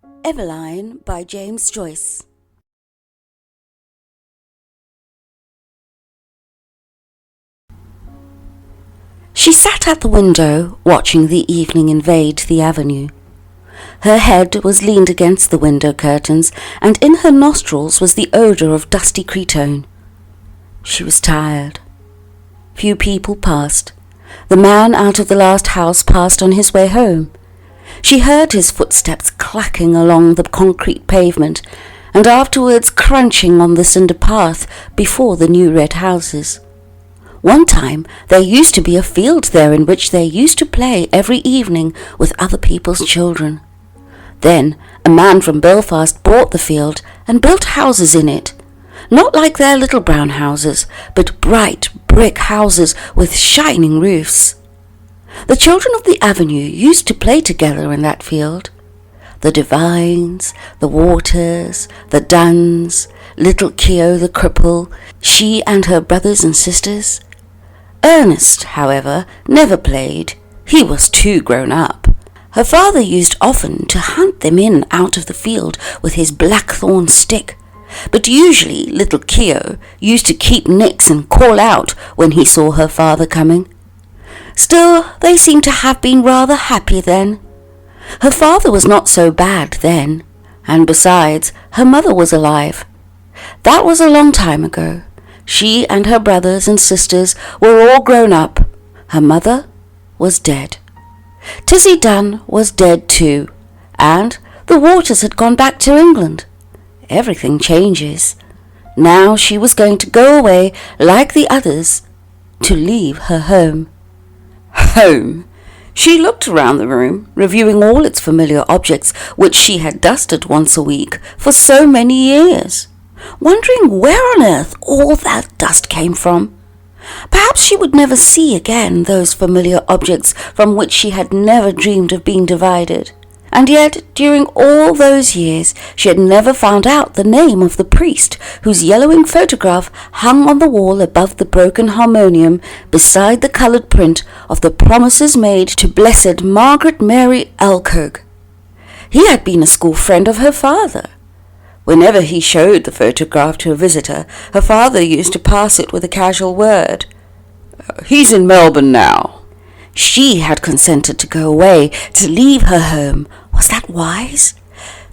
Eveline by James Joyce. She sat at the window, watching the evening invade the avenue. Her head was leaned against the window curtains, and in her nostrils was the odour of dusty cretonne. She was tired. Few people passed. The man out of the last house passed on his way home. She heard his footsteps clacking along the concrete pavement, and afterwards crunching on the cinder path before the new red houses. One time there used to be a field there in which they used to play every evening with other people's children. Then a man from Belfast bought the field and built houses in it, not like their little brown houses, but bright brick houses with shining roofs. The children of the avenue used to play together in that field. The Devines, the Waters, the Dunns, little Keogh the cripple, she and her brothers and sisters. Ernest, however, never played. He was too grown up. Her father used often to hunt them in out of the field with his blackthorn stick, but usually little Keogh used to keep nix and call out when he saw her father coming. Still, they seemed to have been rather happy then. Her father was not so bad then, and besides, her mother was alive. That was a long time ago. She and her brothers and sisters were all grown up. Her mother was dead. Tizzie Dunn was dead too, and the Waters had gone back to England. Everything changes. Now she was going to go away like the others, to leave her home. Home! She looked around the room, reviewing all its familiar objects which she had dusted once a week for so many years, wondering where on earth all that dust came from. Perhaps she would never see again those familiar objects from which she had never dreamed of being divided. And yet, during all those years, she had never found out the name of the priest whose yellowing photograph hung on the wall above the broken harmonium beside the coloured print of the promises made to Blessed Margaret Mary Alcock. He had been a school friend of her father. Whenever he showed the photograph to a visitor, her father used to pass it with a casual word. "He's in Melbourne now." She had consented to go away, to leave her home. Was that wise?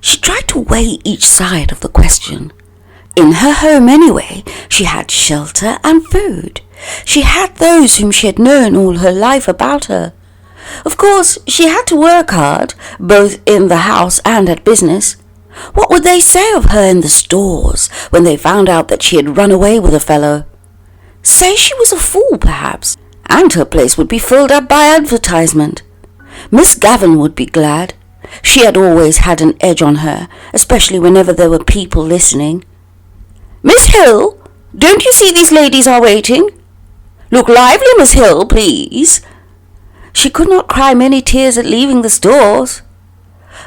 She tried to weigh each side of the question. In her home anyway, she had shelter and food. She had those whom she had known all her life about her. Of course, she had to work hard, both in the house and at business. What would they say of her in the stores when they found out that she had run away with a fellow? Say she was a fool, perhaps, and her place would be filled up by advertisement. Miss Gavin would be glad. She had always had an edge on her, especially whenever there were people listening. "Miss Hill, don't you see these ladies are waiting? Look lively, Miss Hill, please." She could not cry many tears at leaving the stores.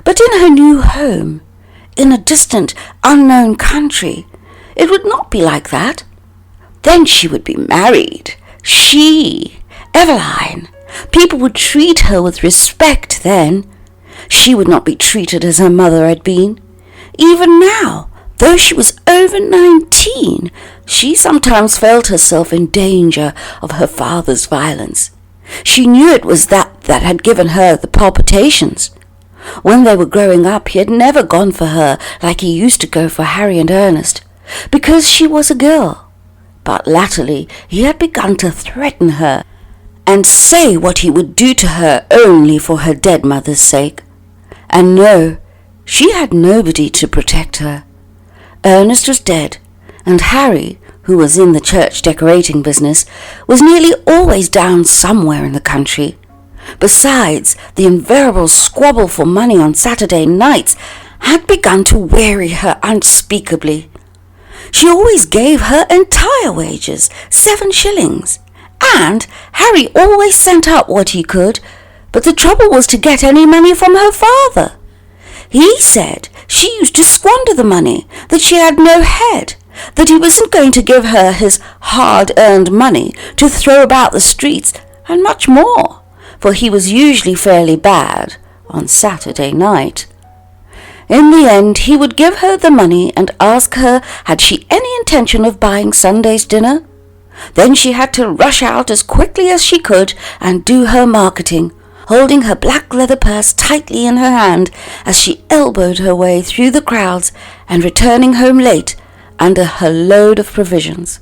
But in her new home, in a distant, unknown country, it would not be like that. Then she would be married. She, Eveline. People would treat her with respect then. She would not be treated as her mother had been. Even now, though she was over 19, she sometimes felt herself in danger of her father's violence. She knew it was that had given her the palpitations. When they were growing up, he had never gone for her like he used to go for Harry and Ernest, because she was a girl. But latterly he had begun to threaten her, and say what he would do to her only for her dead mother's sake. And no, she had nobody to protect her. Ernest was dead, and Harry, who was in the church decorating business, was nearly always down somewhere in the country. Besides, the invariable squabble for money on Saturday nights had begun to weary her unspeakably. She always gave her entire wages, 7 shillings, and Harry always sent up what he could, but the trouble was to get any money from her father. He said she used to squander the money, that she had no head, that he wasn't going to give her his hard-earned money to throw about the streets, and much more, for he was usually fairly bad on Saturday night. In the end, he would give her the money and ask her had she any intention of buying Sunday's dinner. Then she had to rush out as quickly as she could and do her marketing, holding her black leather purse tightly in her hand as she elbowed her way through the crowds and returning home late under her load of provisions.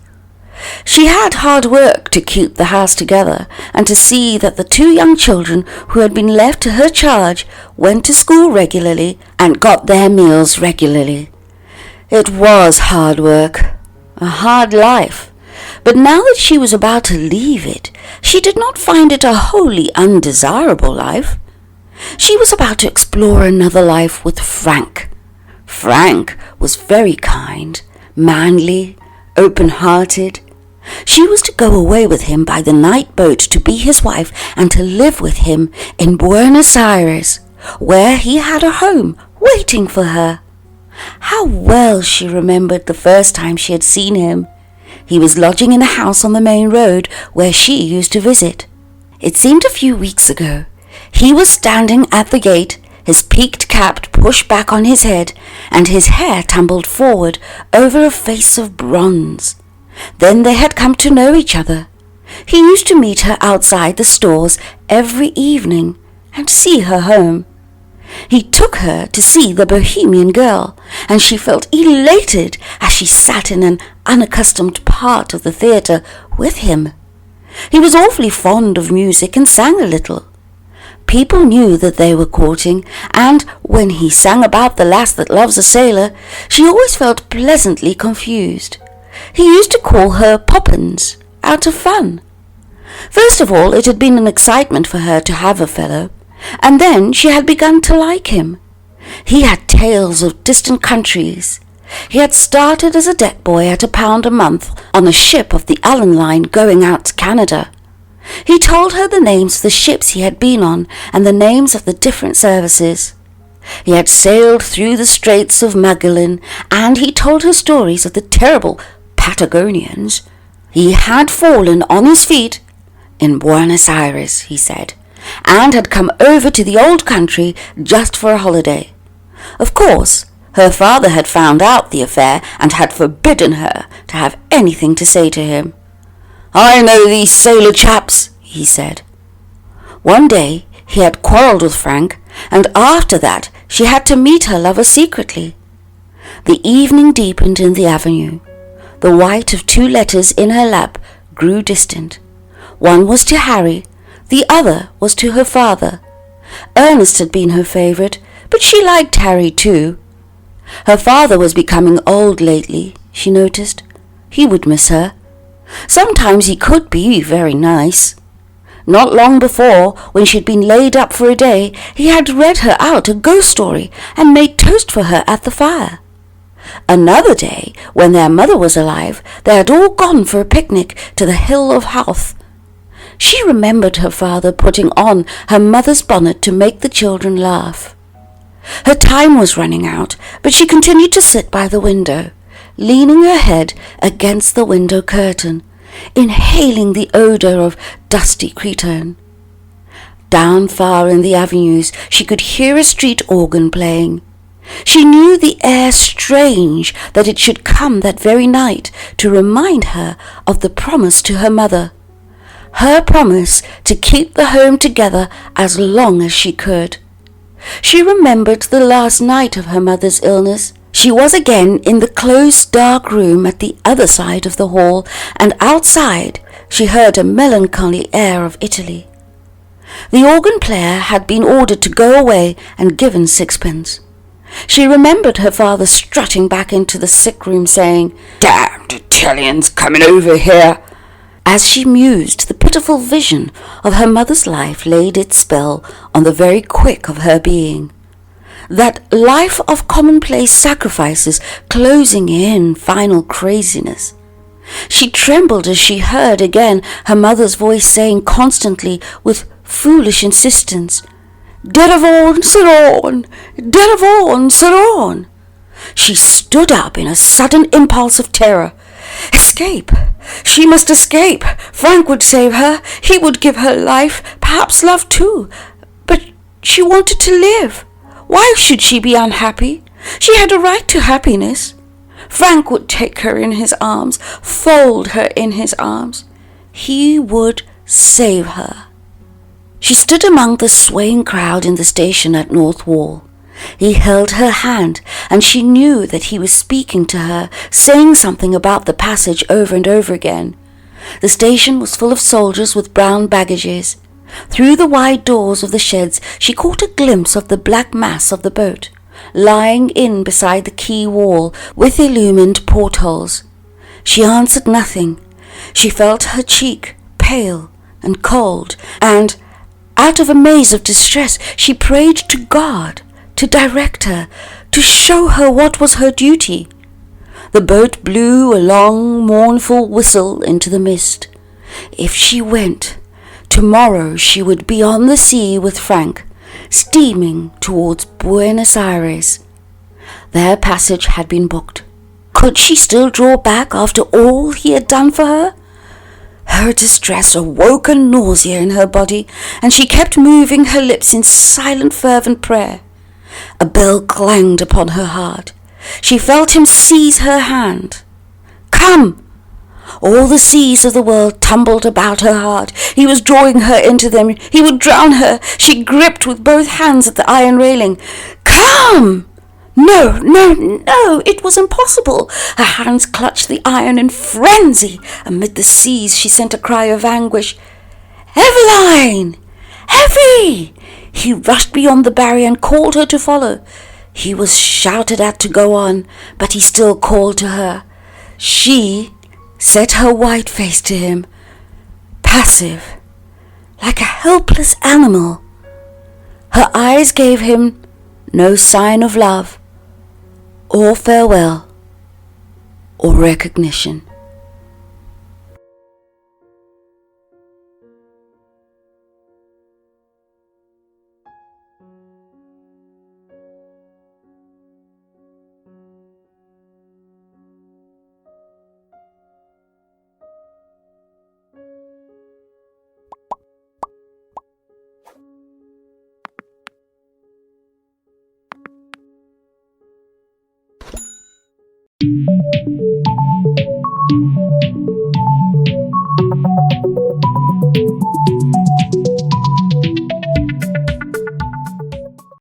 She had hard work to keep the house together and to see that the 2 young children who had been left to her charge went to school regularly and got their meals regularly. It was hard work, a hard life, but now that she was about to leave it, she did not find it a wholly undesirable life. She was about to explore another life with Frank. Frank was very kind, manly, open-hearted. She was to go away with him by the night boat to be his wife and to live with him in Buenos Ayres, where he had a home waiting for her. How well she remembered the first time she had seen him. He was lodging in a house on the main road where she used to visit. It seemed a few weeks ago. He was standing at the gate, his peaked cap pushed back on his head, and his hair tumbled forward over a face of bronze. Then they had come to know each other. He used to meet her outside the stores every evening and see her home. He took her to see the Bohemian Girl, and she felt elated as she sat in an unaccustomed part of the theatre with him. He was awfully fond of music and sang a little. People knew that they were courting, and when he sang about the lass that loves a sailor, she always felt pleasantly confused. He used to call her Poppins, out of fun. First of all, it had been an excitement for her to have a fellow, and then she had begun to like him. He had tales of distant countries. He had started as a deck boy at £1 a month on a ship of the Allen Line going out to Canada. He told her the names of the ships he had been on and the names of the different services. He had sailed through the Straits of Magellan, and he told her stories of the terrible Patagonians. He had fallen on his feet in Buenos Ayres, he said, and had come over to the old country just for a holiday. Of course, her father had found out the affair and had forbidden her to have anything to say to him. "I know these sailor chaps," he said. One day he had quarrelled with Frank, and after that she had to meet her lover secretly. The evening deepened in the avenue. The white of 2 letters in her lap grew distant. One was to Harry, the other was to her father. Ernest had been her favourite, but she liked Harry too. Her father was becoming old lately, she noticed. He would miss her. Sometimes he could be very nice. Not long before, when she had been laid up for a day, he had read her out a ghost story and made toast for her at the fire. Another day, when their mother was alive, they had all gone for a picnic to the Hill of Howth. She remembered her father putting on her mother's bonnet to make the children laugh. Her time was running out, but she continued to sit by the window, leaning her head against the window curtain, inhaling the odour of dusty cretonne. Down far in the avenues she could hear a street organ playing. She knew the air strange that it should come that very night to remind her of the promise to her mother. Her promise to keep the home together as long as she could. She remembered the last night of her mother's illness. She was again in the close dark room at the other side of the hall, and outside she heard a melancholy air of Italy. The organ player had been ordered to go away and given 6pence. She remembered her father strutting back into the sick room saying, "Damned Italians coming over here." As she mused, the pitiful vision of her mother's life laid its spell on the very quick of her being. That life of commonplace sacrifices closing in final craziness. She trembled as she heard again her mother's voice saying constantly with foolish insistence, "Deravon, Saron! Deravon, Saron!" She stood up in a sudden impulse of terror. Escape! She must escape! Frank would save her. He would give her life, perhaps love too. But she wanted to live. Why should she be unhappy? She had a right to happiness. Frank would take her in his arms, fold her in his arms. He would save her. She stood among the swaying crowd in the station at North Wall. He held her hand, and she knew that he was speaking to her, saying something about the passage over and over again. The station was full of soldiers with brown baggages. Through the wide doors of the sheds she caught a glimpse of the black mass of the boat, lying in beside the quay wall with illumined portholes. She answered nothing. She felt her cheek pale and cold, and, out of a maze of distress, she prayed to God to direct her, to show her what was her duty. The boat blew a long, mournful whistle into the mist. If she went, tomorrow she would be on the sea with Frank, steaming towards Buenos Ayres. Their passage had been booked. Could she still draw back after all he had done for her? Her distress awoke a nausea in her body, and she kept moving her lips in silent, fervent prayer. A bell clanged upon her heart. She felt him seize her hand. "Come!" All the seas of the world tumbled about her heart. He was drawing her into them. He would drown her. She gripped with both hands at the iron railing. "Come!" No, no, no! It was impossible. Her hands clutched the iron in frenzy. Amid the seas she sent a cry of anguish. "Eveline! Evie!" He rushed beyond the barrier and called her to follow. He was shouted at to go on, but he still called to her. She set her white face to him, passive, like a helpless animal. Her eyes gave him no sign of love, or farewell, or recognition.